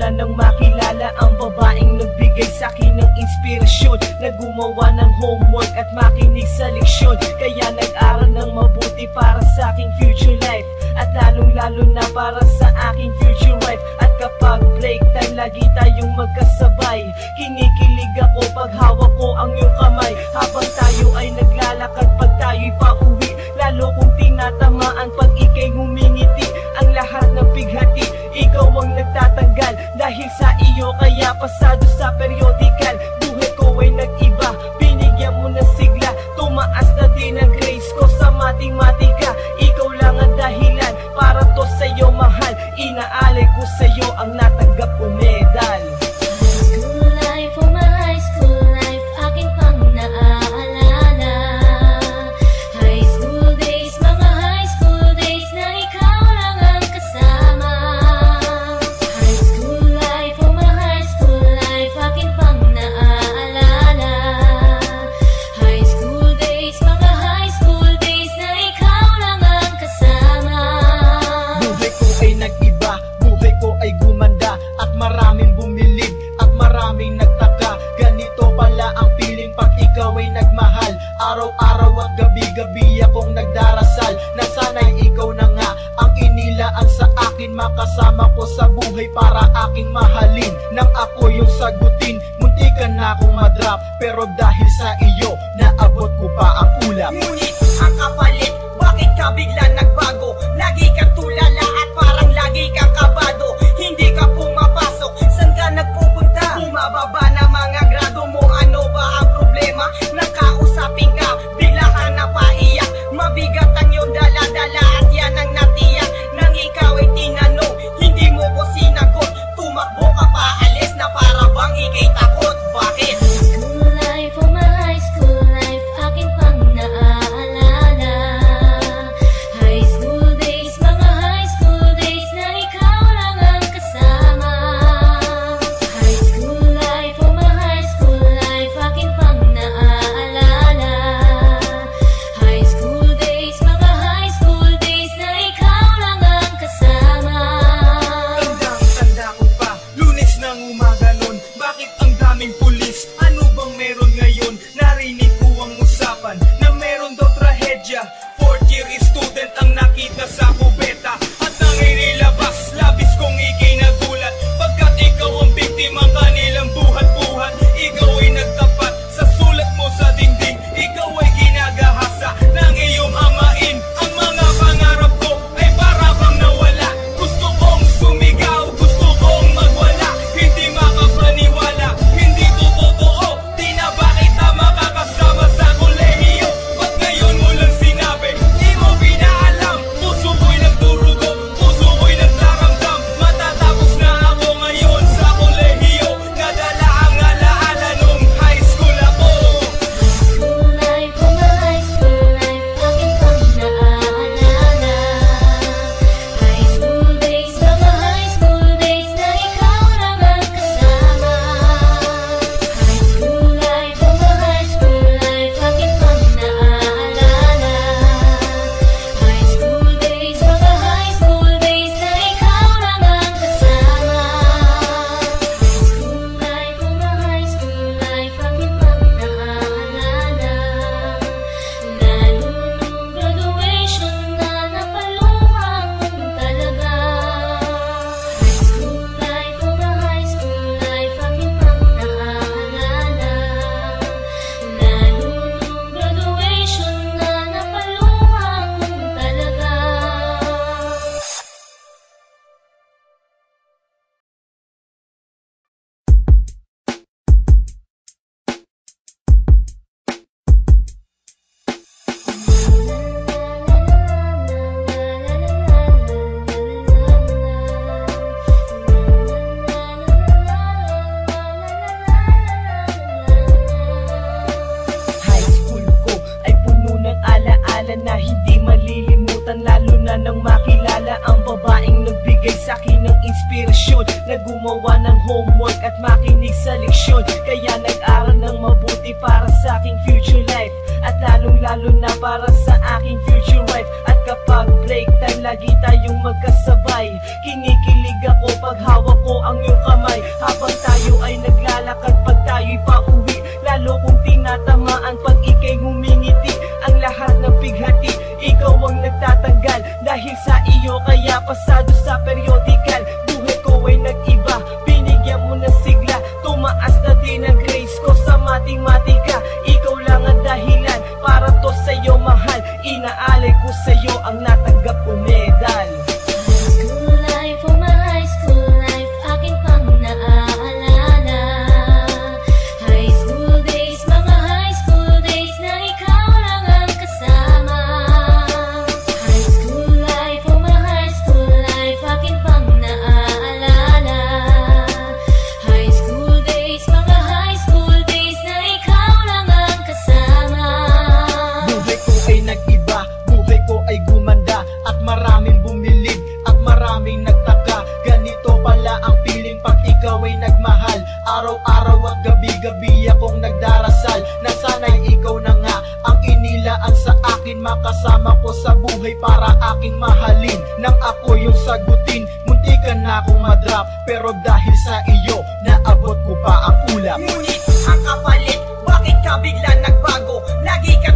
na nang makilala ang babaeng nagbigay sa'kin ng inspirasyon, na gumawa ng homework at makinig sa leksyon. Kaya nag-aral ng mabuti para sa aking future life, at lalong-lalo na para sa aking future wife. At kapag break time, lagi tayong magkasabay. Kinikilig ako pag hawak ko ang iyong kamay, habang tayo ay naglalakad pag tayo'y pauwi. Lalo kong tinatamaan pag ika'y ngumingiti. Ang lahat ng pighati, ikaw ang nagtatanggal. Dahil sa iyo kaya pasado sa periodical. Buhay ko ay nag-iba, binigyan mo ng sigla. Tumaas na din ang grades ko sa matematika. Ikaw lang ang dahilan para to sa'yo mahal. Inaalay ko sa'yo ang natanggap ko medal. Araw-araw at gabi-gabi akong nagdarasal na sana'y ikaw na nga ang inilaan sa akin. Makasama ko sa buhay para aking mahalin. Nang ako yung sagutin, muntikan na akong madrop, pero dahil sa iyo, naabot ko pa ang ulap. Ngunit ang kapalit, bakit ka bigla nagbago? Lagi kang tulala at parang lagi kang kabado. Hindi ka pumapasok, saan ka nagpupunta? Bumababa na mga grado mo, ano ba ang problema? Nakausapin ka, bigla ka napaiyak. Mabigat ang iyong dala-dala at yan ang natiyak. Nang ikaw ay tinanong, hindi mo ko sinagot. Tumakbo ka pa, alis na para bang ikay takot. Bakit? Fourth year student ang nakita sa kubeta, at nanginilabas, labis kong ikay nagulat. Pagkat ikaw ang biktima kanilang buhat-buhat. Ikaw ay nagtapat sa sulat mo sa dingding. Ikaw ay ginagahasa ng iyong amain. Ang mga pangarap ko ay para bang nawala. Gusto kong sumigaw, gusto kong magwala. Hindi makapaniwala, hindi to totoo. Di na ba kita makakasama sa kolehiyo? Ba't ngayon mo lang sinabi? Di mo pinaalam. Puso ko'y nagdurugo, puso ko'y nagdaramdam. Matatapos na ako ngayon sa kolehiyo. Nadala ang alaala nung high school ako. na gumawa ng homework at makinig sa leksyon. Kaya nag-aral ng mabuti para sa aking future life, at lalong-lalo na para sa aking future wife. At kapag break time, lagi tayong magkasabay. Kinikilig ako pag hawak ko ang iyong kamay, habang tayo ay naglalakad pag tayo'y pauwi. Lalo kong tinatamaan pag ika'y ngumingiti. Ang lahat ng pighati, ikaw ang nagtatanggal. Dahil sa iyo kaya pasado sa periodical. Buhay ko ay nag-iba, binigyan mo ng sigla. Tumaas na din ang grades ko sa matematika. Ikaw lang ang dahilan para to sa'yo mahal. Inaalay ko sa'yo ang natanggap kong medal. High school life, oh my high school life, akin pang naaalala. High school days, mga high school days na ikaw lang ang kasama. High school life, oh my high school life, akin pang naaalala. High school days, mga high school days na ikaw lang ang kasama. Buhay ko ay nag-iba, buhay ko ay gumanda, at maraming bumilib, at maraming nagtaka. Ganito pala ang feeling pag ikaw ay nagmahal. Araw-araw at gabi-gabi akong nagdarasal na sana'y ikaw na nga ang inilaan sa akin. Makasama ko sa buhay para aking mahalin. Nang ako yung sagutin, muntikan na akong madrop, pero dahil sa iyo, naabot ko pa ang ulap. Ngunit ang kapalit, bakit ka bigla nagbago? Lagi ka